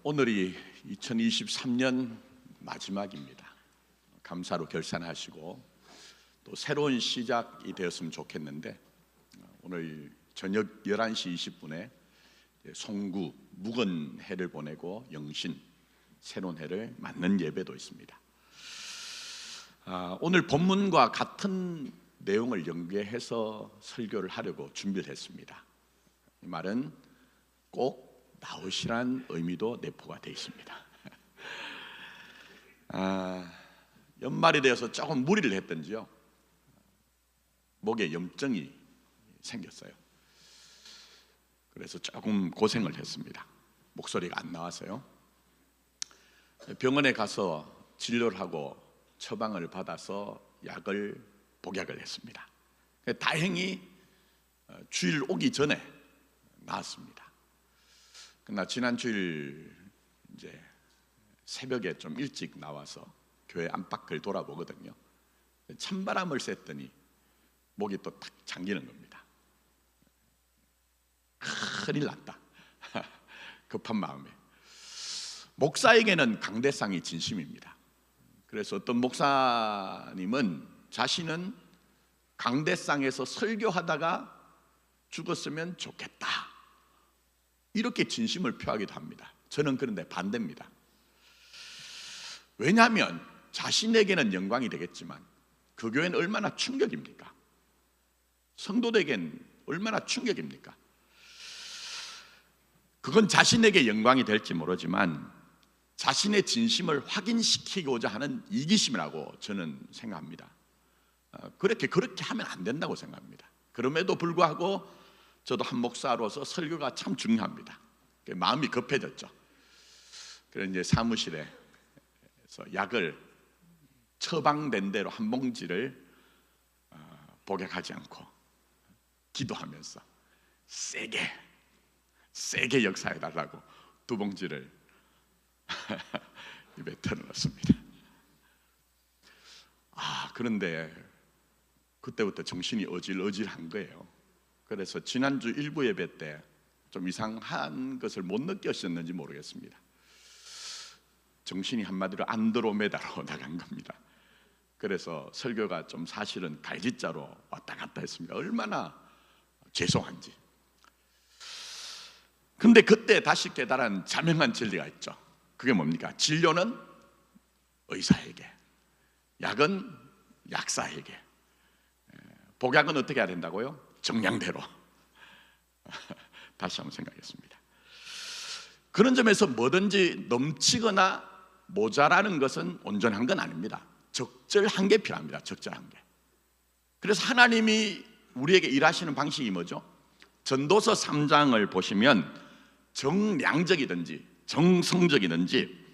오늘이 2023년 마지막입니다. 감사로 결산하시고 또 새로운 시작이 되었으면 좋겠는데, 오늘 저녁 11시 20분에 송구 묵은 해를 보내고 영신 새로운 해를 맞는 예배도 있습니다. 오늘 본문과 같은 내용을 연계해서 설교를 하려고 준비를 했습니다. 이 말은 꼭 나오시란 의미도 내포가 되어 있습니다. 연말이 되어서 조금 무리를 했던지요, 목에 염증이 생겼어요. 그래서 조금 고생을 했습니다. 목소리가 안 나와서요. 병원에 가서 진료를 하고 처방을 받아서 약을 복약을 했습니다. 다행히 주일 오기 전에 나았습니다. 그러나 지난 주일 이제 새벽에 좀 일찍 나와서 교회 안팎을 돌아보거든요. 찬바람을 쐈더니 목이 또 탁 잠기는 겁니다. 큰일 났다. 급한 마음에. 목사에게는 강대상이 진심입니다. 그래서 어떤 목사님은 자신은 강대상에서 설교하다가 죽었으면 좋겠다, 이렇게 진심을 표하기도 합니다. 저는 그런데 반대입니다. 왜냐하면 자신에게는 영광이 되겠지만 그 교회는 얼마나 충격입니까? 성도들에겐 얼마나 충격입니까? 그건 자신에게 영광이 될지 모르지만 자신의 진심을 확인시키고자 하는 이기심이라고 저는 생각합니다. 그렇게 하면 안 된다고 생각합니다. 그럼에도 불구하고 저도 한 목사로서 설교가 참 중요합니다. 마음이 급해졌죠. 그래서 이제 사무실에서 약을 처방된 대로 한 봉지를 복약하지 않고 기도하면서 세게 역사해달라고 두 봉지를 입에 털어넣습니다. 그런데 그때부터 정신이 어질어질한 거예요. 그래서 지난주 일부 예배 때 좀 이상한 것을 못 느끼셨는지 모르겠습니다. 정신이 한마디로 안드로메다로 나간 겁니다. 그래서 설교가 좀 사실은 갈짓자로 왔다 갔다 했습니다. 얼마나 죄송한지. 근데 그때 다시 깨달은 자명한 진리가 있죠. 그게 뭡니까? 진료는 의사에게, 약은 약사에게, 복약은 어떻게 해야 된다고요? 정량대로. 다시 한번 생각했습니다. 그런 점에서 뭐든지 넘치거나 모자라는 것은 온전한 건 아닙니다. 적절한 게 필요합니다. 적절한 게. 그래서 하나님이 우리에게 일하시는 방식이 뭐죠? 전도서 3장을 보시면 정량적이든지 정성적이든지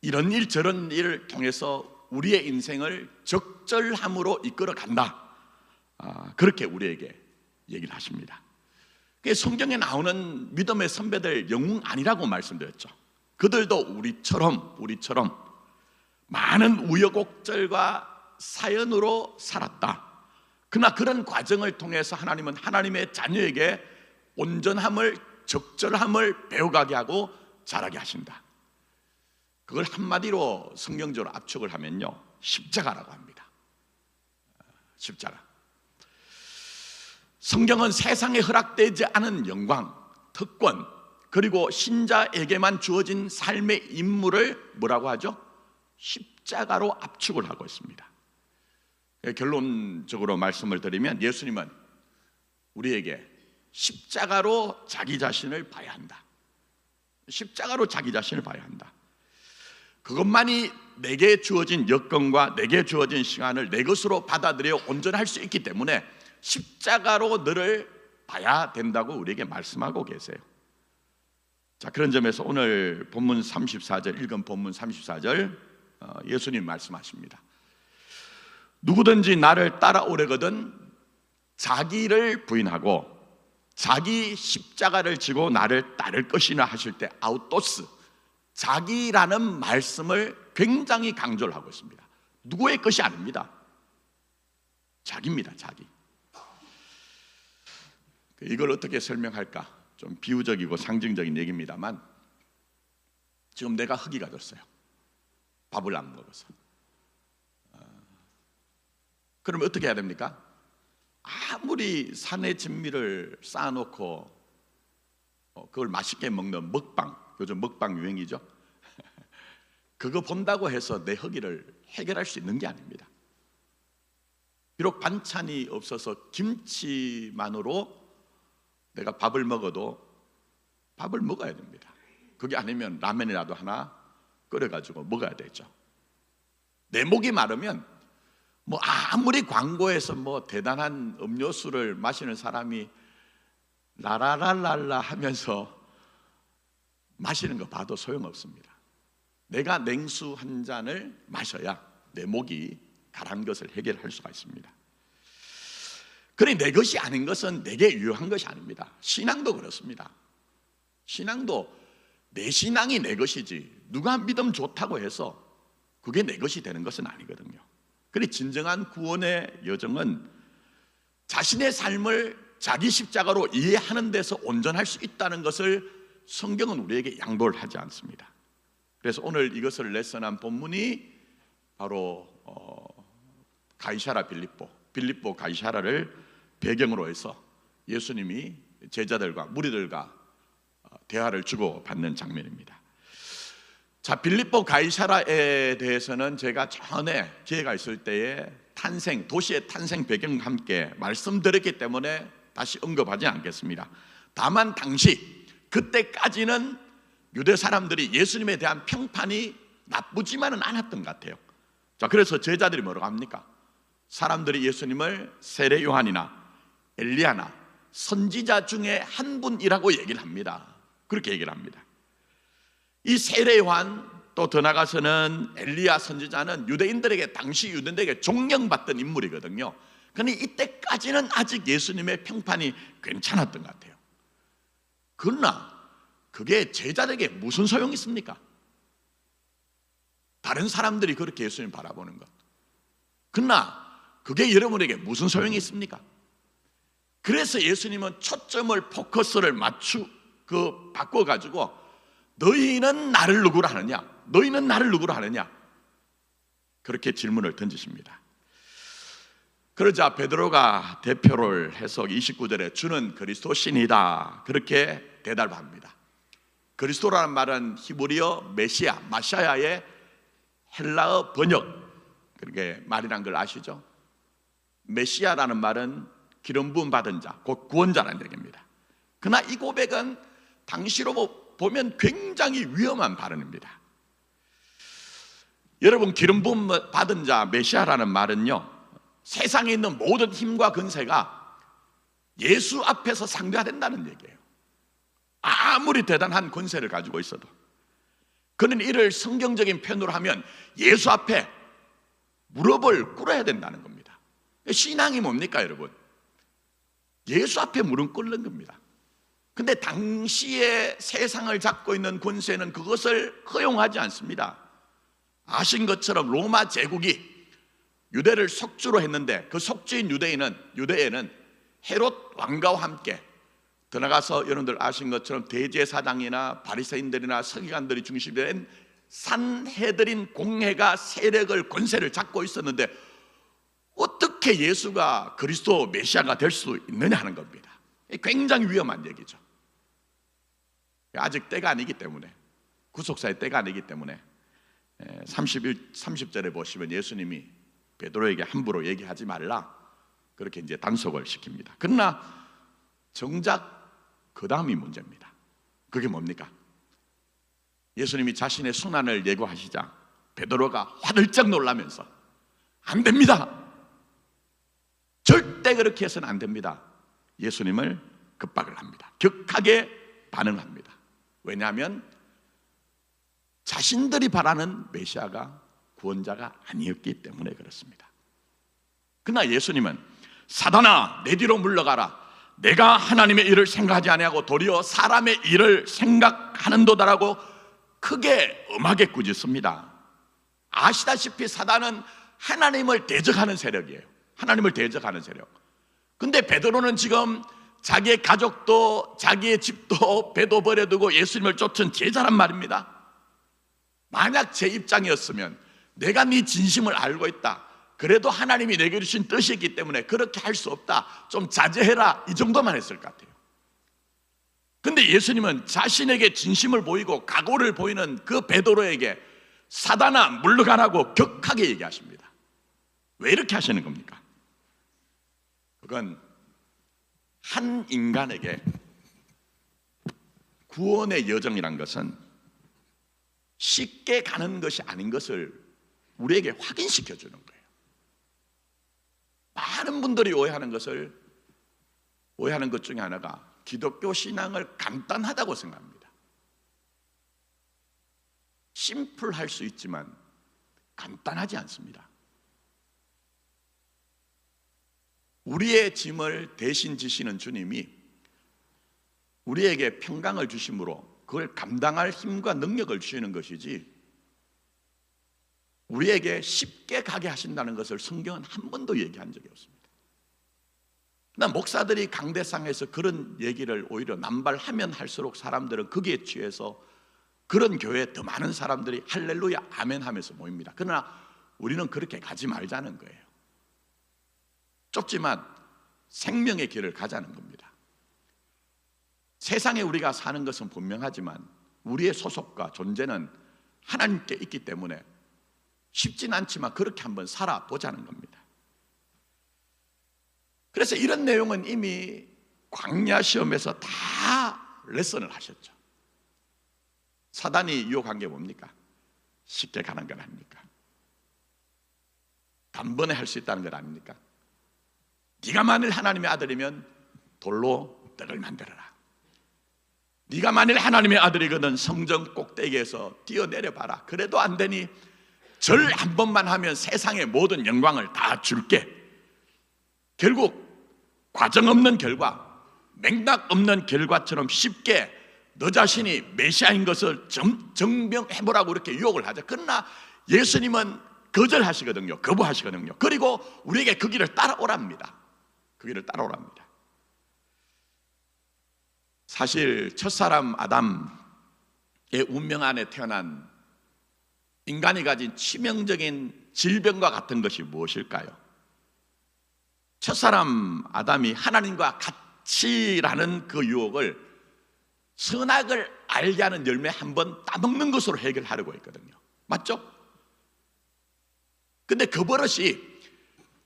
이런 일 저런 일을 통해서 우리의 인생을 적절함으로 이끌어 간다, 그렇게 우리에게 얘기를 하십니다. 성경에 나오는 믿음의 선배들 영웅 아니라고 말씀드렸죠. 그들도 우리처럼 많은 우여곡절과 사연으로 살았다. 그러나 그런 과정을 통해서 하나님은 하나님의 자녀에게 온전함을, 적절함을 배워가게 하고 자라게 하신다. 그걸 한마디로 성경적으로 압축을 하면요, 십자가라고 합니다. 십자가. 성경은 세상에 허락되지 않은 영광, 특권, 그리고 신자에게만 주어진 삶의 임무를 뭐라고 하죠? 십자가로 압축을 하고 있습니다. 결론적으로 말씀을 드리면 예수님은 우리에게 십자가로 자기 자신을 봐야 한다. 십자가로 자기 자신을 봐야 한다. 그것만이 내게 주어진 여건과 내게 주어진 시간을 내 것으로 받아들여 온전할 수 있기 때문에 십자가로 너를 봐야 된다고 우리에게 말씀하고 계세요. 자, 그런 점에서 오늘 본문 34절, 읽은 본문 34절, 예수님 말씀하십니다. 누구든지 나를 따라오려거든 자기를 부인하고 자기 십자가를 지고 나를 따를 것이나 하실 때 아우토스, 자기라는 말씀을 굉장히 강조를 하고 있습니다. 누구의 것이 아닙니다. 자기입니다. 자기. 이걸 어떻게 설명할까? 좀 비유적이고 상징적인 얘기입니다만, 지금 내가 허기가 졌어요. 밥을 안 먹어서. 그러면 어떻게 해야 됩니까? 아무리 산의 진미를 쌓아놓고 그걸 맛있게 먹는 먹방, 요즘 먹방 유행이죠. 그거 본다고 해서 내 허기를 해결할 수 있는 게 아닙니다. 비록 반찬이 없어서 김치만으로 내가 밥을 먹어도 밥을 먹어야 됩니다. 그게 아니면 라면이라도 하나 끓여가지고 먹어야 되죠. 내 목이 마르면 뭐 아무리 광고에서 뭐 대단한 음료수를 마시는 사람이 라라랄랄라 하면서 마시는 거 봐도 소용없습니다. 내가 냉수 한 잔을 마셔야 내 목이 가라앉은 것을 해결할 수가 있습니다. 그러니 내 것이 아닌 것은 내게 유효한 것이 아닙니다. 신앙도 그렇습니다. 신앙도 내 신앙이 내 것이지 누가 믿음 좋다고 해서 그게 내 것이 되는 것은 아니거든요. 그러니 진정한 구원의 여정은 자신의 삶을 자기 십자가로 이해하는 데서 온전할 수 있다는 것을 성경은 우리에게 양보를 하지 않습니다. 그래서 오늘 이것을 레슨한 본문이 바로 가이사라 빌립보 가이사라를 배경으로 해서 예수님이 제자들과 무리들과 대화를 주고받는 장면입니다. 자, 빌립보 가이사라에 대해서는 제가 전에 기회가 있을 때에 도시의 탄생 배경과 함께 말씀드렸기 때문에 다시 언급하지 않겠습니다. 다만 당시 그때까지는 유대 사람들이 예수님에 대한 평판이 나쁘지만은 않았던 것 같아요. 자, 그래서 제자들이 뭐라고 합니까? 사람들이 예수님을 세례 요한이나 엘리야나 선지자 중에 한 분이라고 얘기를 합니다. 그렇게 얘기를 합니다. 이 세례 요한 또 더 나가서는 엘리야 선지자는 당시 유대인들에게 존경받던 인물이거든요. 그런데 이때까지는 아직 예수님의 평판이 괜찮았던 것 같아요. 그러나 그게 제자들에게 무슨 소용이 있습니까? 다른 사람들이 그렇게 예수님 바라보는 것. 그러나 그게 여러분에게 무슨 소용이 있습니까? 그래서 예수님은 초점을 포커스를 바꿔가지고 너희는 나를 누구로 하느냐? 너희는 나를 누구로 하느냐? 그렇게 질문을 던지십니다. 그러자 베드로가 대표를 해서 29절에 주는 그리스도신이다 그렇게 대답합니다. 그리스도라는 말은 히브리어 마샤야의 헬라어 번역, 그렇게 말이란 걸 아시죠? 메시아라는 말은 기름 부음 받은 자, 곧 구원자라는 얘기입니다. 그러나 이 고백은 당시로 보면 굉장히 위험한 발언입니다. 여러분, 기름 부음 받은 자 메시아라는 말은요, 세상에 있는 모든 힘과 근세가 예수 앞에서 상대화된다는 얘기예요. 아무리 대단한 권세를 가지고 있어도. 그는 이를 성경적인 표현으로 하면 예수 앞에 무릎을 꿇어야 된다는 겁니다. 신앙이 뭡니까, 여러분? 예수 앞에 무릎 꿇는 겁니다. 근데 당시에 세상을 잡고 있는 권세는 그것을 허용하지 않습니다. 아신 것처럼 로마 제국이 유대를 속주로 했는데 그 속주인 유대에는 헤롯 왕가와 함께 들어가서 여러분들 아신 것처럼 대제사장이나 바리새인들이나 서기관들이 중심이 된 산헤드린 공회가 세력을 권세를 잡고 있었는데 어떻게 예수가 그리스도 메시아가 될 수 있느냐 하는 겁니다. 굉장히 위험한 얘기죠. 아직 때가 아니기 때문에, 구속사의 때가 아니기 때문에 30절에 보시면 예수님이 베드로에게 함부로 얘기하지 말라 그렇게 이제 단속을 시킵니다. 그러나 정작 그 다음이 문제입니다. 그게 뭡니까? 예수님이 자신의 순환을 예고하시자 베드로가 화들짝 놀라면서 안 됩니다, 절대 그렇게 해서는 안 됩니다, 예수님을 급박을 합니다. 격하게 반응합니다. 왜냐하면 자신들이 바라는 메시아가 구원자가 아니었기 때문에 그렇습니다. 그러나 예수님은 사단아 내 뒤로 물러가라, 내가 하나님의 일을 생각하지 아니하고 도리어 사람의 일을 생각하는도다라고 크게 엄하게 꾸짖습니다. 아시다시피 사단은 하나님을 대적하는 세력이에요. 하나님을 대적하는 세력. 근데 베드로는 지금 자기의 가족도 자기의 집도 배도 버려두고 예수님을 쫓은 제자란 말입니다. 만약 제 입장이었으면 내가 네 진심을 알고 있다, 그래도 하나님이 내게 주신 뜻이 있기 때문에 그렇게 할 수 없다, 좀 자제해라, 이 정도만 했을 것 같아요. 근데 예수님은 자신에게 진심을 보이고 각오를 보이는 그 베드로에게 사단아 물러가라고 격하게 얘기하십니다. 왜 이렇게 하시는 겁니까? 그건 한 인간에게 구원의 여정이란 것은 쉽게 가는 것이 아닌 것을 우리에게 확인시켜 주는 거예요. 많은 분들이 오해하는 것 중에 하나가 기독교 신앙을 간단하다고 생각합니다. 심플할 수 있지만 간단하지 않습니다. 우리의 짐을 대신 지시는 주님이 우리에게 평강을 주심으로 그걸 감당할 힘과 능력을 주시는 것이지, 우리에게 쉽게 가게 하신다는 것을 성경은 한 번도 얘기한 적이 없습니다. 그러나 목사들이 강대상에서 그런 얘기를 오히려 남발하면 할수록 사람들은 거기에 취해서 그런 교회에 더 많은 사람들이 할렐루야 아멘 하면서 모입니다. 그러나 우리는 그렇게 가지 말자는 거예요. 좁지만 생명의 길을 가자는 겁니다. 세상에 우리가 사는 것은 분명하지만 우리의 소속과 존재는 하나님께 있기 때문에 쉽진 않지만 그렇게 한번 살아보자는 겁니다. 그래서 이런 내용은 이미 광야 시험에서 다 레슨을 하셨죠. 사단이 유혹한 게 뭡니까? 쉽게 가는 건 아닙니까? 단번에 할 수 있다는 건 아닙니까? 네가 만일 하나님의 아들이면 돌로 떡을 만들어라. 네가 만일 하나님의 아들이거든 성전 꼭대기에서 뛰어내려봐라. 그래도 안 되니 절 한 번만 하면 세상의 모든 영광을 다 줄게. 결국 과정 없는 결과, 맥락 없는 결과처럼 쉽게 너 자신이 메시아인 것을 증명해보라고 이렇게 유혹을 하죠. 그러나 예수님은 거절하시거든요. 거부하시거든요. 그리고 우리에게 그 길을 따라오랍니다. 그 길을 따라오랍니다. 사실 첫사람 아담의 운명 안에 태어난 인간이 가진 치명적인 질병과 같은 것이 무엇일까요? 첫사람 아담이 하나님과 같이라는 그 유혹을 선악을 알게 하는 열매 한 번 따먹는 것으로 해결하려고 했거든요. 맞죠? 근데 그 버릇이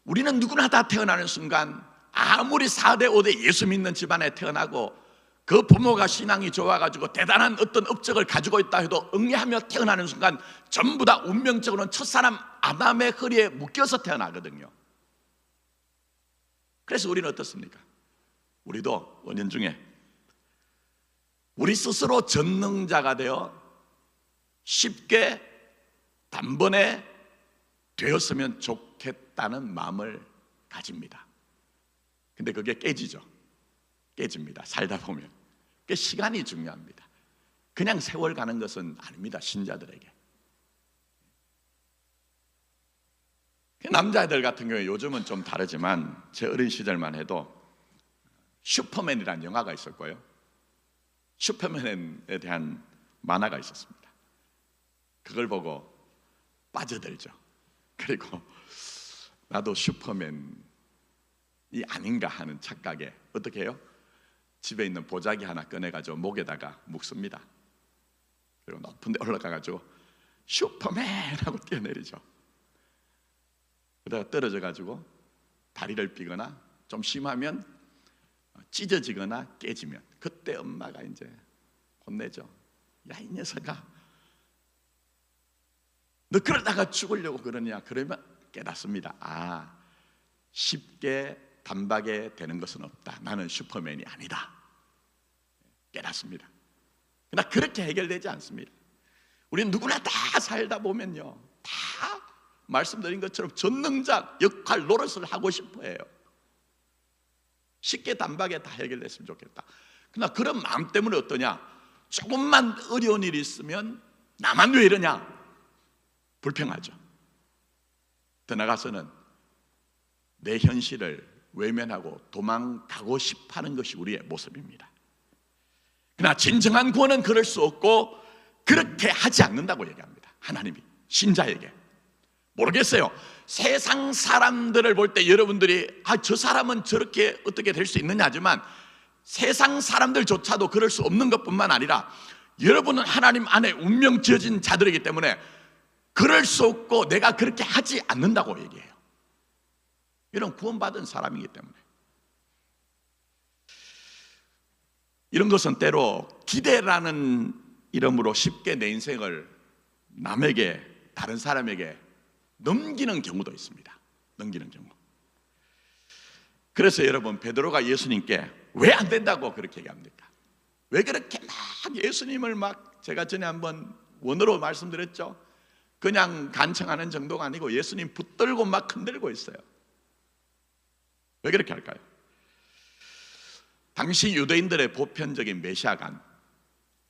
우리는 누구나 다 태어나는 순간 아무리 4대 5대 예수 믿는 집안에 태어나고 그 부모가 신앙이 좋아가지고 대단한 어떤 업적을 가지고 있다 해도 응애하며 태어나는 순간 전부 다 운명적으로는 첫사람 아담의 허리에 묶여서 태어나거든요. 그래서 우리는 어떻습니까? 우리도 은연중에 우리 스스로 전능자가 되어 쉽게 단번에 되었으면 좋겠다는 마음을 가집니다. 근데 그게 깨집니다. 살다 보면. 그 시간이 중요합니다. 그냥 세월 가는 것은 아닙니다. 신자들에게. 남자애들 같은 경우에 요즘은 좀 다르지만 제 어린 시절만 해도 슈퍼맨이라는 영화가 있었고요, 슈퍼맨에 대한 만화가 있었습니다. 그걸 보고 빠져들죠. 그리고 나도 슈퍼맨이 아닌가 하는 착각에 어떻게 해요? 집에 있는 보자기 하나 꺼내가지고 목에다가 묶습니다. 그리고 높은 데 올라가가지고 슈퍼맨 하고 뛰어내리죠. 그러다가 떨어져가지고 다리를 삐거나 좀 심하면 찢어지거나 깨지면 그때 엄마가 이제 혼내죠. 야, 이 녀석아, 너 그러다가 죽으려고 그러냐? 그러면 깨닫습니다. 아, 쉽게 단박에 되는 것은 없다. 나는 슈퍼맨이 아니다. 깨닫습니다. 그러나 그렇게 해결되지 않습니다. 우리는 누구나 다 살다 보면요, 다 말씀드린 것처럼 전능자 역할 노릇을 하고 싶어 해요. 쉽게 단박에 다 해결됐으면 좋겠다. 그러나 그런 마음 때문에 어떠냐? 조금만 어려운 일이 있으면 나만 왜 이러냐? 불평하죠. 더 나아가서는 내 현실을 외면하고 도망가고 싶어하는 것이 우리의 모습입니다. 그러나 진정한 구원은 그럴 수 없고 그렇게 하지 않는다고 얘기합니다. 하나님이 신자에게. 모르겠어요. 세상 사람들을 볼 때 여러분들이 저 사람은 저렇게 어떻게 될 수 있느냐 하지만 세상 사람들조차도 그럴 수 없는 것뿐만 아니라 여러분은 하나님 안에 운명 지어진 자들이기 때문에 그럴 수 없고 내가 그렇게 하지 않는다고 얘기해요. 이런 구원받은 사람이기 때문에. 이런 것은 때로 기대라는 이름으로 쉽게 내 인생을 남에게, 다른 사람에게 넘기는 경우도 있습니다. 넘기는 경우. 그래서 여러분, 베드로가 예수님께 왜 안 된다고 그렇게 얘기합니까? 왜 그렇게 막 예수님을 막, 제가 전에 한번 원어로 말씀드렸죠. 그냥 간청하는 정도가 아니고 예수님 붙들고 막 흔들고 있어요. 왜 그렇게 할까요? 당시 유대인들의 보편적인 메시아관,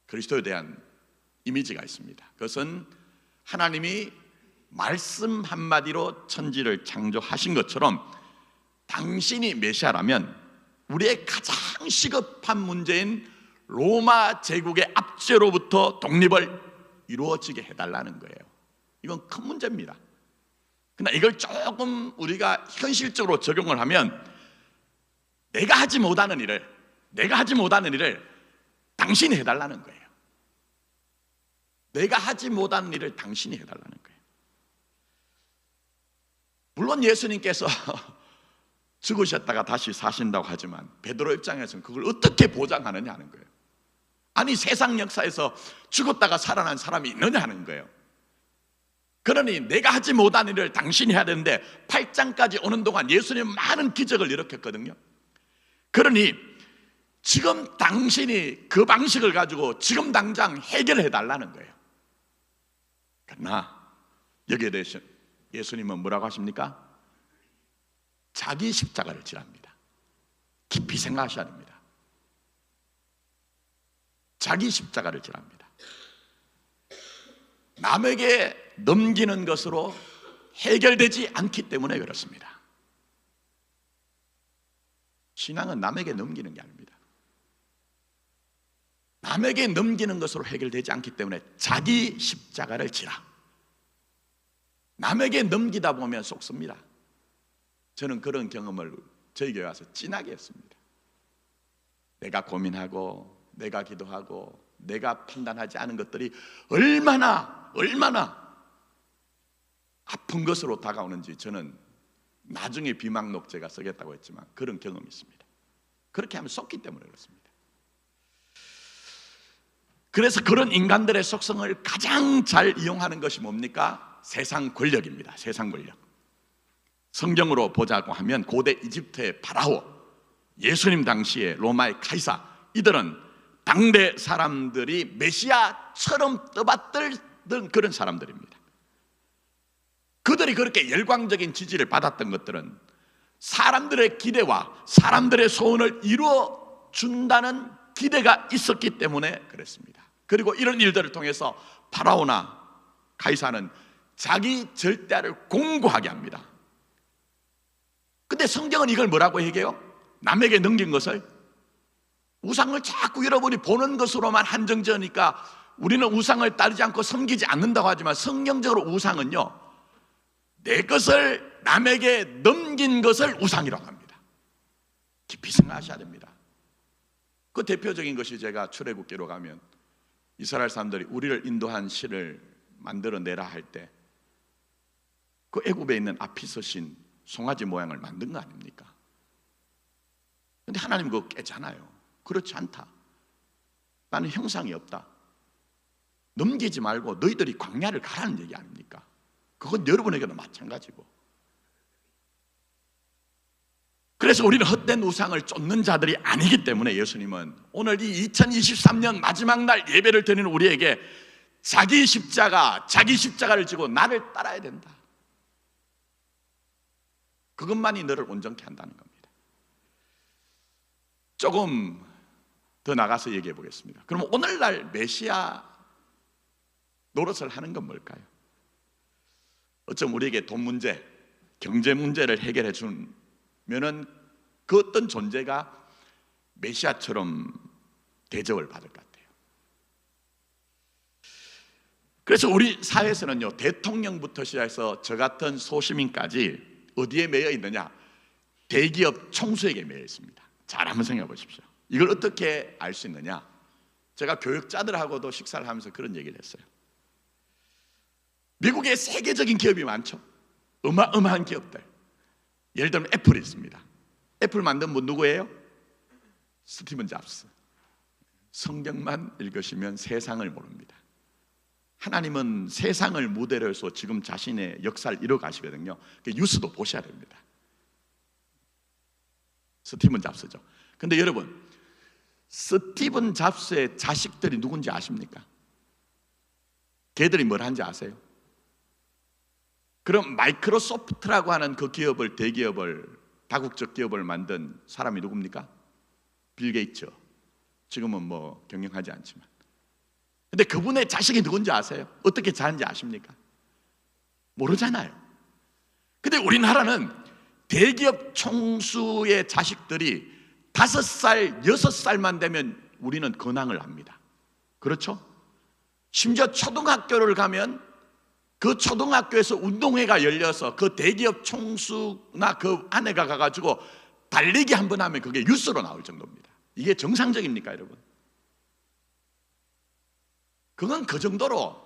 그리스도에 대한 이미지가 있습니다. 그것은 하나님이 말씀 한마디로 천지를 창조하신 것처럼 당신이 메시아라면 우리의 가장 시급한 문제인 로마 제국의 압제로부터 독립을 이루어지게 해달라는 거예요. 이건 큰 문제입니다. 그러나 이걸 조금 우리가 현실적으로 적용을 하면 내가 하지 못하는 일을 당신이 해달라는 거예요. 내가 하지 못하는 일을 당신이 해달라는 거예요. 물론 예수님께서 죽으셨다가 다시 사신다고 하지만 베드로 입장에서는 그걸 어떻게 보장하느냐 하는 거예요. 아니, 세상 역사에서 죽었다가 살아난 사람이 있느냐 하는 거예요. 그러니 내가 하지 못한 일을 당신이 해야 되는데 8장까지 오는 동안 예수님은 많은 기적을 일으켰거든요. 그러니 지금 당신이 그 방식을 가지고 지금 당장 해결해 달라는 거예요. 그러나 여기에 대해서 예수님은 뭐라고 하십니까? 자기 십자가를 지랍니다. 깊이 생각하셔야 됩니다. 자기 십자가를 지랍니다. 남에게 넘기는 것으로 해결되지 않기 때문에 그렇습니다. 신앙은 남에게 넘기는 게 아닙니다. 남에게 넘기는 것으로 해결되지 않기 때문에 자기 십자가를 지라. 남에게 넘기다 보면 속습니다. 저는 그런 경험을 저희 교회 와서 진하게 했습니다. 내가 고민하고 내가 기도하고 내가 판단하지 않은 것들이 얼마나 아픈 것으로 다가오는지 저는 나중에 비망록 제가 쓰겠다고 했지만 그런 경험이 있습니다. 그렇게 하면 속기 때문에 그렇습니다. 그래서 그런 인간들의 속성을 가장 잘 이용하는 것이 뭡니까? 세상 권력입니다. 세상 권력. 성경으로 보자고 하면 고대 이집트의 파라오, 예수님 당시의 로마의 카이사, 이들은 당대 사람들이 메시아처럼 떠받들던 그런 사람들입니다. 그들이 그렇게 열광적인 지지를 받았던 것들은 사람들의 기대와 사람들의 소원을 이루어 준다는 기대가 있었기 때문에 그랬습니다. 그리고 이런 일들을 통해서 파라오나 카이사는 자기 절대를 공고하게 합니다. 근데 성경은 이걸 뭐라고 얘기해요? 남에게 넘긴 것을, 우상을 자꾸 여러분이 보는 것으로만 한정지으니까 우리는 우상을 따르지 않고 섬기지 않는다고 하지만 성경적으로 우상은요, 내 것을 남에게 넘긴 것을 우상이라고 합니다. 깊이 생각하셔야 됩니다. 그 대표적인 것이 제가 출애굽기로 가면 이스라엘 사람들이 우리를 인도한 신을 만들어내라 할 때 그 애굽에 있는 아피서 신 송아지 모양을 만든 거 아닙니까? 근데 하나님 그거 깨잖아요. 그렇지 않다. 나는 형상이 없다. 넘기지 말고 너희들이 광야를 가라는 얘기 아닙니까? 그건 여러분에게도 마찬가지고. 그래서 우리는 헛된 우상을 쫓는 자들이 아니기 때문에 예수님은 오늘 이 2023년 마지막 날 예배를 드리는 우리에게 자기 십자가를 지고 나를 따라야 된다. 그것만이 너를 온전케 한다는 겁니다. 조금 더 나가서 얘기해 보겠습니다. 그럼 오늘날 메시아 노릇을 하는 건 뭘까요? 어쩜 우리에게 돈 문제, 경제 문제를 해결해 주면은 그 어떤 존재가 메시아처럼 대접을 받을 것 같아요. 그래서 우리 사회에서는요, 대통령부터 시작해서 저 같은 소시민까지 어디에 매여 있느냐? 대기업 총수에게 매여 있습니다. 잘 한번 생각해 보십시오. 이걸 어떻게 알 수 있느냐? 제가 교육자들하고도 식사를 하면서 그런 얘기를 했어요. 미국에 세계적인 기업이 많죠. 어마어마한 기업들. 예를 들면 애플이 있습니다. 애플 만든 분 누구예요? 스티븐 잡스. 성경만 읽으시면 세상을 모릅니다. 하나님은 세상을 모델로 해서 지금 자신의 역사를 이뤄가시거든요. 그 뉴스도 보셔야 됩니다. 스티븐 잡스죠. 근데 여러분, 스티븐 잡스의 자식들이 누군지 아십니까? 걔들이 뭘 하는지 아세요? 그럼 마이크로소프트라고 하는 그 기업을, 대기업을, 다국적 기업을 만든 사람이 누굽니까? 빌 게이츠. 지금은 뭐 경영하지 않지만. 근데 그분의 자식이 누군지 아세요? 어떻게 자는지 아십니까? 모르잖아요. 근데 우리나라는 대기업 총수의 자식들이 5살, 6살만 되면 우리는 근황을 압니다. 그렇죠? 심지어 초등학교를 가면 그 초등학교에서 운동회가 열려서 그 대기업 총수나 그 아내가 가가지고 달리기 한번 하면 그게 뉴스로 나올 정도입니다. 이게 정상적입니까, 여러분? 그건 그 정도로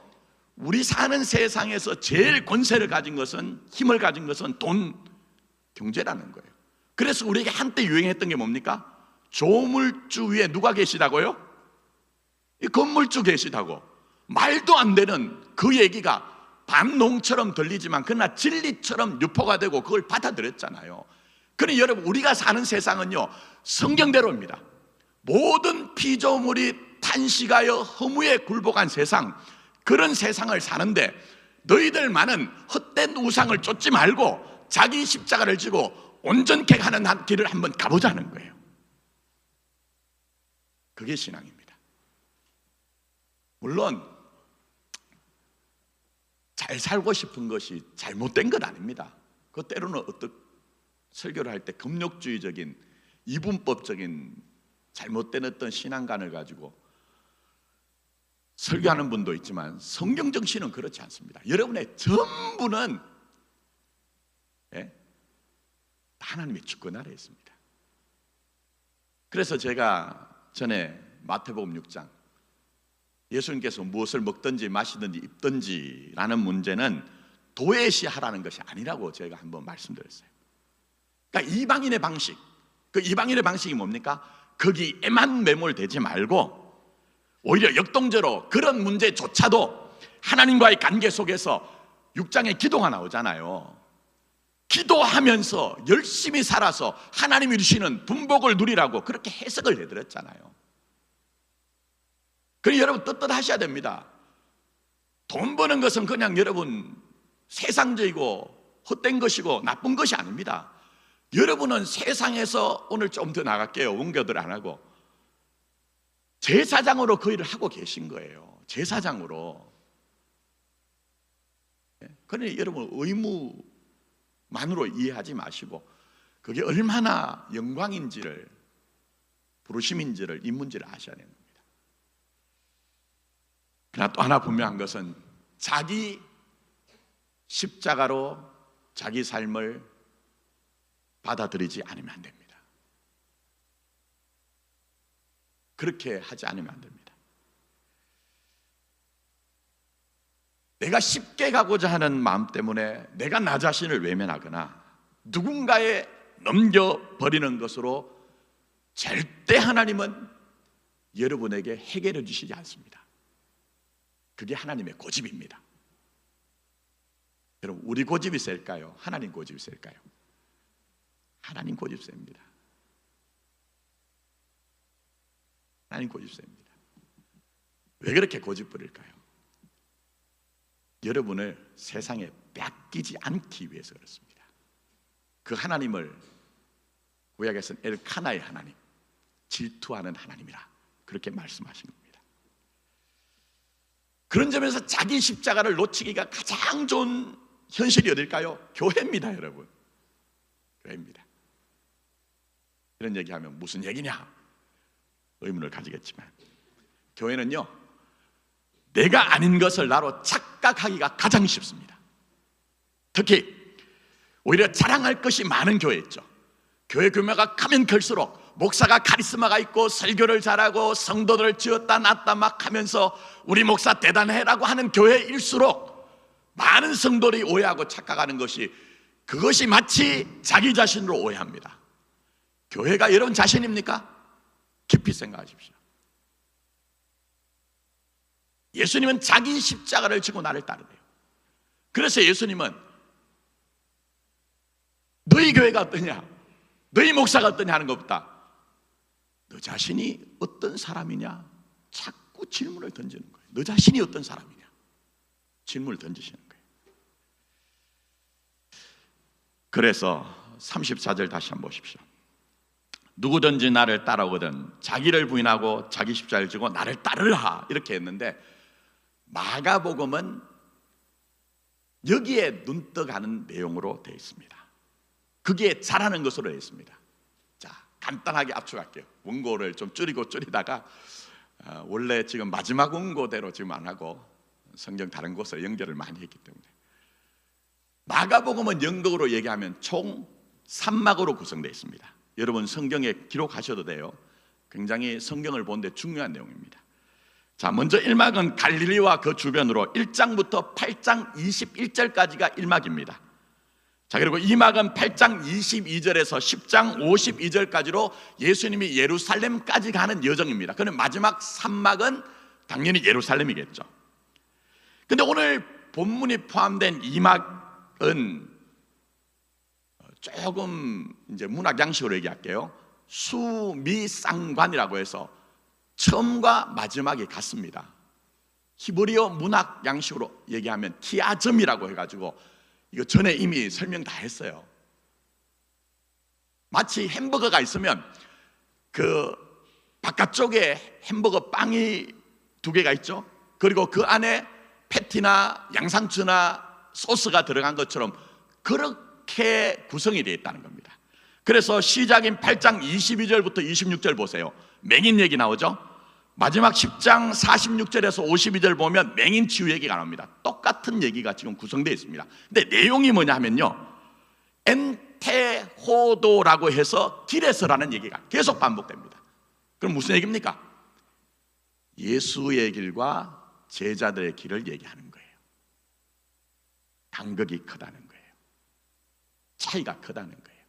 우리 사는 세상에서 제일 권세를 가진 것은, 힘을 가진 것은 돈, 경제라는 거예요. 그래서 우리에게 한때 유행했던 게 뭡니까? 조물주 위에 누가 계시다고요? 이 건물주 계시다고. 말도 안 되는 그 얘기가 반농처럼 들리지만 그러나 진리처럼 유포가 되고 그걸 받아들였잖아요. 그러니 여러분, 우리가 사는 세상은요, 성경대로입니다. 모든 피조물이 탄식하여 허무에 굴복한 세상, 그런 세상을 사는데 너희들만은 헛된 우상을 쫓지 말고 자기 십자가를 지고 온전케 하는 길을 한번 가보자는 거예요. 그게 신앙입니다. 물론 잘 살고 싶은 것이 잘못된 것 아닙니다. 그 때로는 어떤 설교를 할 때 금욕주의적인, 이분법적인 잘못된 어떤 신앙관을 가지고 설교하는 분도 있지만 성경 정신은 그렇지 않습니다. 여러분의 전부는 하나님의 주권 아래에 있습니다. 그래서 제가 전에 마태복음 6장, 예수님께서 무엇을 먹든지 마시든지 입든지 라는 문제는 도외시하라는 것이 아니라고 제가 한번 말씀드렸어요. 그러니까 이방인의 방식, 그 이방인의 방식이 뭡니까? 거기에만 매몰되지 말고 오히려 역동적으로 그런 문제조차도 하나님과의 관계 속에서 6장에 기도가 나오잖아요. 기도하면서 열심히 살아서 하나님이 주시는 분복을 누리라고 그렇게 해석을 해드렸잖아요. 그러니 여러분 떳떳하셔야 됩니다. 돈 버는 것은 그냥 여러분 세상적이고 헛된 것이고 나쁜 것이 아닙니다. 여러분은 세상에서, 오늘 좀 더 나갈게요, 원교들 안 하고 제사장으로 그 일을 하고 계신 거예요. 제사장으로. 그러니 여러분 의무만으로 이해하지 마시고 그게 얼마나 영광인지를, 부르심인지를, 임무인지를 아셔야 되는 겁니다. 그러나 또 하나 분명한 것은 자기 십자가로 자기 삶을 받아들이지 않으면 안 됩니다. 그렇게 하지 않으면 안 됩니다. 내가 쉽게 가고자 하는 마음 때문에 내가 나 자신을 외면하거나 누군가에 넘겨버리는 것으로 절대 하나님은 여러분에게 해결해 주시지 않습니다. 그게 하나님의 고집입니다. 여러분, 우리 고집이 셀까요? 하나님 고집이 셀까요? 하나님 고집 셉니다. 하나님 고집 셉니다. 왜 그렇게 고집 부릴까요? 여러분을 세상에 뺏기지 않기 위해서 그렇습니다. 그 하나님을 구약에서는 엘카나의 하나님, 질투하는 하나님이라 그렇게 말씀하신 겁니다. 그런 점에서 자기 십자가를 놓치기가 가장 좋은 현실이 어딜까요? 교회입니다, 여러분. 교회입니다. 이런 얘기하면 무슨 얘기냐 의문을 가지겠지만, 교회는요 내가 아닌 것을 나로 착각하기가 가장 쉽습니다. 특히 오히려 자랑할 것이 많은 교회 있죠. 교회 규모가 크면 클수록 목사가 카리스마가 있고 설교를 잘하고 성도들을 지었다 놨다 막 하면서 우리 목사 대단해라고 하는 교회일수록 많은 성도들이 오해하고 착각하는 것이, 그것이 마치 자기 자신으로 오해합니다. 교회가 여러분 자신입니까? 깊이 생각하십시오. 예수님은 자기 십자가를 지고 나를 따르래요. 그래서 예수님은 너희 교회가 어떠냐, 너희 목사가 어떠냐 하는 것보다 너 자신이 어떤 사람이냐 자꾸 질문을 던지는 거예요. 너 자신이 어떤 사람이냐 질문을 던지시는 거예요. 그래서 34절 다시 한번 보십시오. 누구든지 나를 따라오거든 자기를 부인하고 자기 십자가를 지고 나를 따르라, 이렇게 했는데 마가복음은 여기에 눈떠가는 내용으로 되어 있습니다. 그게 잘하는 것으로 되어 있습니다. 자, 간단하게 압축할게요. 원고를 좀 줄이다가 원래 지금 마지막 원고대로 지금 안 하고 성경 다른 곳에 연결을 많이 했기 때문에, 마가복음은 연극으로 얘기하면 총 3막으로 구성되어 있습니다. 여러분 성경에 기록하셔도 돼요. 굉장히 성경을 보는데 중요한 내용입니다. 자, 먼저 1막은 갈릴리와 그 주변으로 1장부터 8장 21절까지가 1막입니다. 자, 그리고 2막은 8장 22절에서 10장 52절까지로 예수님이 예루살렘까지 가는 여정입니다. 그럼 마지막 3막은 당연히 예루살렘이겠죠. 근데 오늘 본문이 포함된 2막은 조금 이제 문학 양식으로 얘기할게요. 수미상관이라고 해서 처음과 마지막이 같습니다. 히브리어 문학 양식으로 얘기하면 키아점이라고 해가지고, 이거 전에 이미 설명 다 했어요. 마치 햄버거가 있으면 그 바깥쪽에 햄버거 빵이 2개가 있죠. 그리고 그 안에 패티나 양상추나 소스가 들어간 것처럼 그렇게 구성이 되어 있다는 겁니다. 그래서 시작인 8장 22절부터 26절 보세요. 맹인 얘기 나오죠. 마지막 10장 46절에서 52절 보면 맹인 치유 얘기가 나옵니다. 똑같은 얘기가 지금 구성되어 있습니다. 근데 내용이 뭐냐 하면요, 엔테호도라고 해서 길에서라는 얘기가 계속 반복됩니다. 그럼 무슨 얘기입니까? 예수의 길과 제자들의 길을 얘기하는 거예요. 간격이 크다는 거예요. 차이가 크다는 거예요.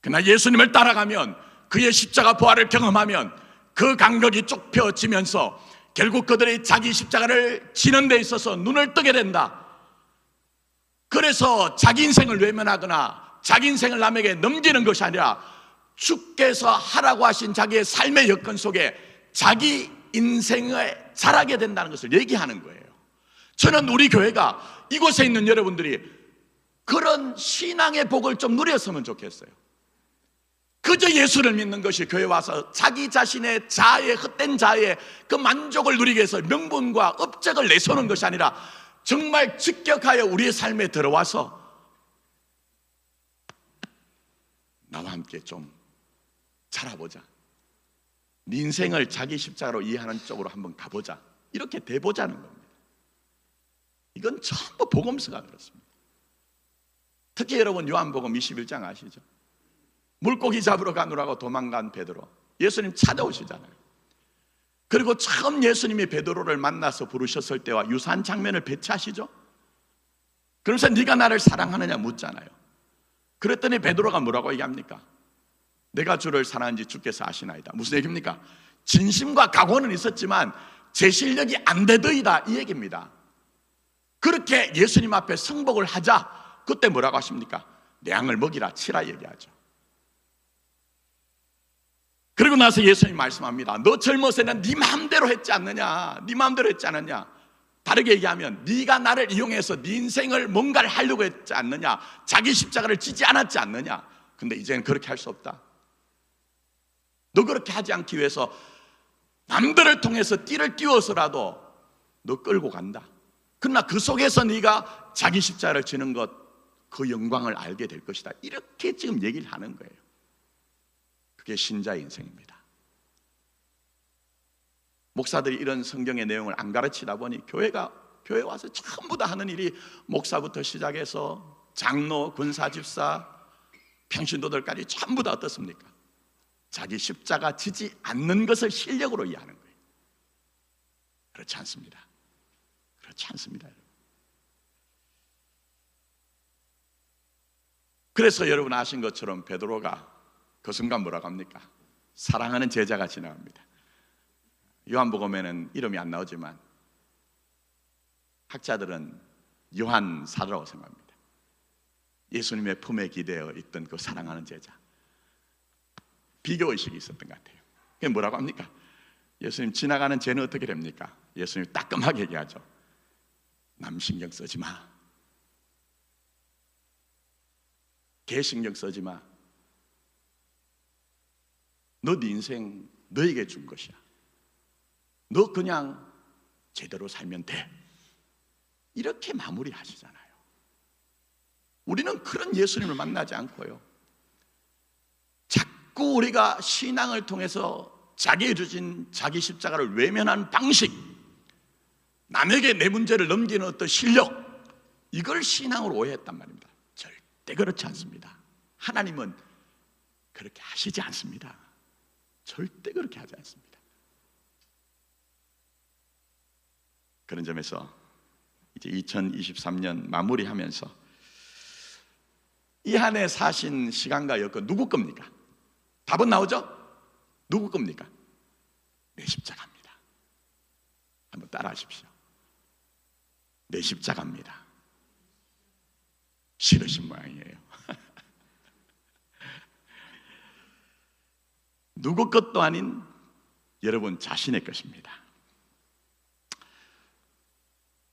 그러나 예수님을 따라가면, 그의 십자가 부활을 경험하면 그 간격이 좁혀지면서 결국 그들이 자기 십자가를 지는 데 있어서 눈을 뜨게 된다. 그래서 자기 인생을 외면하거나 자기 인생을 남에게 넘기는 것이 아니라 주께서 하라고 하신 자기의 삶의 여건 속에 자기 인생을 잘하게 된다는 것을 얘기하는 거예요. 저는 우리 교회가, 이곳에 있는 여러분들이 그런 신앙의 복을 좀 누렸으면 좋겠어요. 그저 예수를 믿는 것이 교회 와서 자기 자신의 자아에, 헛된 자아에 그 만족을 누리기 위해서 명분과 업적을 내세우는 것이 아니라 정말 직격하여 우리의 삶에 들어와서 나와 함께 좀 자라보자, 네 인생을 자기 십자가로 이해하는 쪽으로 한번 가보자, 이렇게 돼보자는 겁니다. 이건 전부 복음서가 그렇습니다. 특히 여러분 요한복음 21장 아시죠? 물고기 잡으러 가느라고 도망간 베드로, 예수님 찾아오시잖아요. 그리고 처음 예수님이 베드로를 만나서 부르셨을 때와 유사한 장면을 배치하시죠? 그러면서 네가 나를 사랑하느냐 묻잖아요. 그랬더니 베드로가 뭐라고 얘기합니까? 내가 주를 사랑하는지 주께서 아시나이다. 무슨 얘기입니까? 진심과 각오는 있었지만 제 실력이 안 되더이다, 이 얘기입니다. 그렇게 예수님 앞에 승복을 하자, 그때 뭐라고 하십니까? 내 양을 먹이라 치라 얘기하죠. 그리고 나서 예수님이 말씀합니다. 너 젊었을 때는 네 마음대로 했지 않느냐, 네 마음대로 했지 않느냐. 다르게 얘기하면 네가 나를 이용해서 네 인생을 뭔가를 하려고 했지 않느냐, 자기 십자가를 지지 않았지 않느냐. 근데 이제는 그렇게 할 수 없다. 너 그렇게 하지 않기 위해서 남들을 통해서 띠를 띄워서라도 너 끌고 간다. 그러나 그 속에서 네가 자기 십자가를 지는 것, 그 영광을 알게 될 것이다. 이렇게 지금 얘기를 하는 거예요. 그게 신자의 인생입니다. 목사들이 이런 성경의 내용을 안 가르치다 보니 교회 와서 전부 다 하는 일이 목사부터 시작해서 장로, 군사, 집사, 평신도들까지 전부 다 어떻습니까? 자기 십자가 지지 않는 것을 실력으로 이해하는 거예요. 그렇지 않습니다. 그렇지 않습니다. 그래서 여러분 아신 것처럼 베드로가 그 순간 뭐라고 합니까? 사랑하는 제자가 지나갑니다. 요한복음에는 이름이 안 나오지만 학자들은 요한 사도라고 생각합니다. 예수님의 품에 기대어 있던 그 사랑하는 제자. 비교의식이 있었던 것 같아요. 그게 뭐라고 합니까? 예수님 지나가는 쟤는 어떻게 됩니까? 예수님 따끔하게 얘기하죠. 남 신경 쓰지 마. 개 신경 쓰지 마. 너 네 인생 너에게 준 것이야. 너 그냥 제대로 살면 돼. 이렇게 마무리하시잖아요. 우리는 그런 예수님을 만나지 않고요, 자꾸 우리가 신앙을 통해서 자기에 주신 자기 십자가를 외면하는 방식, 남에게 내 문제를 넘기는 어떤 실력, 이걸 신앙으로 오해했단 말입니다. 절대 그렇지 않습니다. 하나님은 그렇게 하시지 않습니다. 절대 그렇게 하지 않습니다. 그런 점에서 이제 2023년 마무리하면서 이 한 해 사신 시간과 여건 누구 겁니까? 답은 나오죠? 누구 겁니까? 내 십자가입니다. 한번 따라 하십시오. 내 십자가입니다. 싫으신 모양이에요. 누구 것도 아닌 여러분 자신의 것입니다.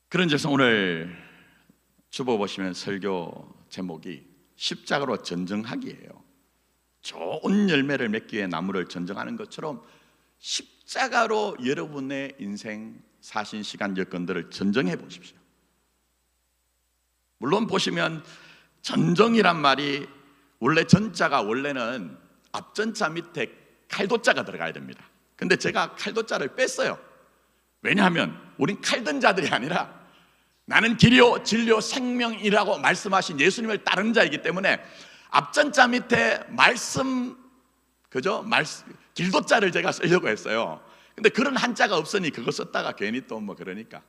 그런 점에서 오늘 주보 보시면 설교 제목이 십자가로 전정하기예요. 좋은 열매를 맺기 위해 나무를 전정하는 것처럼 십자가로 여러분의 인생 사신 시간 여건들을 전정해 보십시오. 물론 보시면 전정이란 말이 원래 전자가 원래는 앞전자 밑에 칼도자가 들어가야 됩니다. 근데 제가 칼도자를 뺐어요. 왜냐하면 우린 칼든 자들이 아니라 나는 길이요 진리요 생명이라고 말씀하신 예수님을 따르는 자이기 때문에 앞전자 밑에 말씀, 그죠? 길도자를 제가 쓰려고 했어요. 근데 그런 한자가 없으니 그거 썼다가 괜히 또 뭐 그러니까,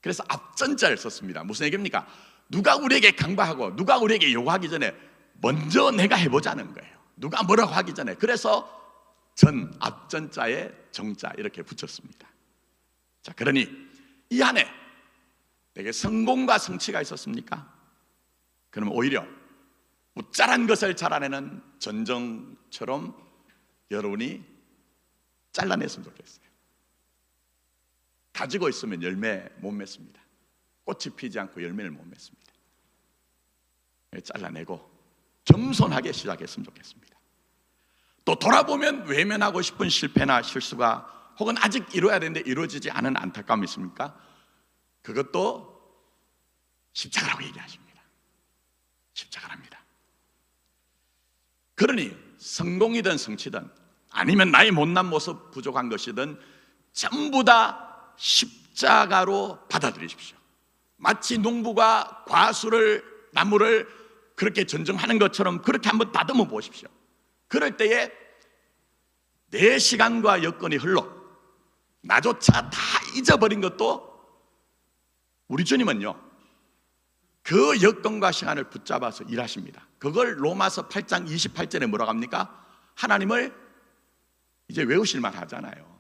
그래서 앞전자를 썼습니다. 무슨 얘기입니까? 누가 우리에게 강박하고 누가 우리에게 요구하기 전에 먼저 내가 해보자는 거예요. 누가 뭐라고 하기 전에. 그래서 전 앞전자에 정자 이렇게 붙였습니다. 자, 그러니 이 안에 내게 성공과 성취가 있었습니까? 그러면 오히려 무짤한 것을 자라내는 전정처럼 여러분이 잘라냈으면 좋겠어요. 가지고 있으면 열매 못 맺습니다. 꽃이 피지 않고 열매를 못 맺습니다. 잘라내고 겸손하게 시작했으면 좋겠습니다. 또 돌아보면 외면하고 싶은 실패나 실수가 혹은 아직 이루어야 되는데 이루어지지 않은 안타까움이 있습니까? 그것도 십자가라고 얘기하십니다. 십자가랍니다. 그러니 성공이든 성취든 아니면 나의 못난 모습 부족한 것이든 전부 다 십자가로 받아들이십시오. 마치 농부가 나무를 그렇게 전정하는 것처럼 그렇게 한번 다듬어 보십시오. 그럴 때에 내 시간과 여건이 흘러 나조차 다 잊어버린 것도 우리 주님은요, 그 여건과 시간을 붙잡아서 일하십니다. 그걸 로마서 8장 28절에 뭐라고 합니까? 하나님을 이제 외우실만 하잖아요.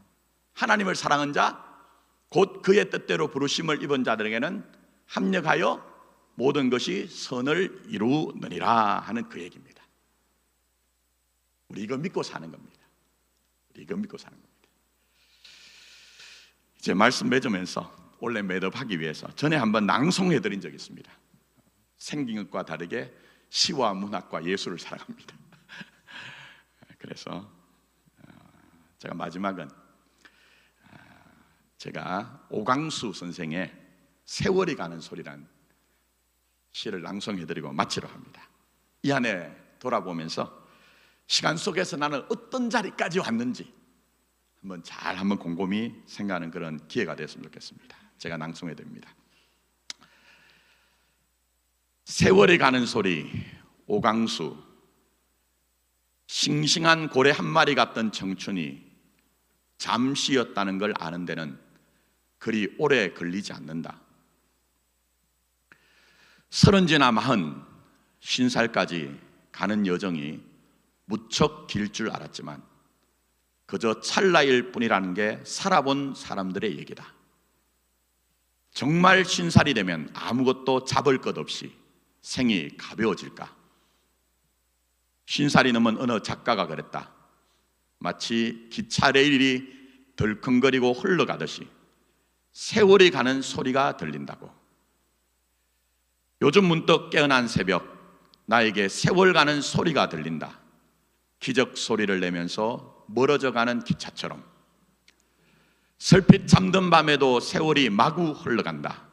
하나님을 사랑한 자 곧 그의 뜻대로 부르심을 입은 자들에게는 합력하여 모든 것이 선을 이루느니라 하는 그 얘기입니다. 우리 이거 믿고 사는 겁니다. 우리 이거 믿고 사는 겁니다. 이제 말씀 맺으면서 원래 매듭하기 위해서 전에 한번 낭송해 드린 적이 있습니다. 생긴 것과 다르게 시와 문학과 예술을 사랑합니다. 그래서 제가 마지막은 제가 오광수 선생의 세월이 가는 소리란 시를 낭송해 드리고 마치려 합니다. 이 안에 돌아보면서 시간 속에서 나는 어떤 자리까지 왔는지, 한번 곰곰이 생각하는 그런 기회가 됐으면 좋겠습니다. 제가 낭송해 드립니다. 세월이 가는 소리, 오강수. 싱싱한 고래 한 마리 같던 청춘이 잠시였다는 걸 아는 데는 그리 오래 걸리지 않는다. 30이나 40, 50살까지 가는 여정이 무척 길 줄 알았지만 그저 찰나일 뿐이라는 게 살아본 사람들의 얘기다. 정말 50살이 되면 아무것도 잡을 것 없이 생이 가벼워질까? 50살이 넘은 어느 작가가 그랬다. 마치 기차 레일이 덜컹거리고 흘러가듯이 세월이 가는 소리가 들린다고. 요즘 문득 깨어난 새벽, 나에게 세월 가는 소리가 들린다. 기적 소리를 내면서 멀어져가는 기차처럼. 슬핏 잠든 밤에도 세월이 마구 흘러간다.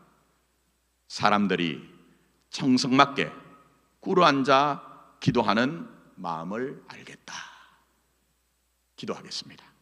사람들이 청성맞게 꿇어앉아 기도하는 마음을 알겠다. 기도하겠습니다.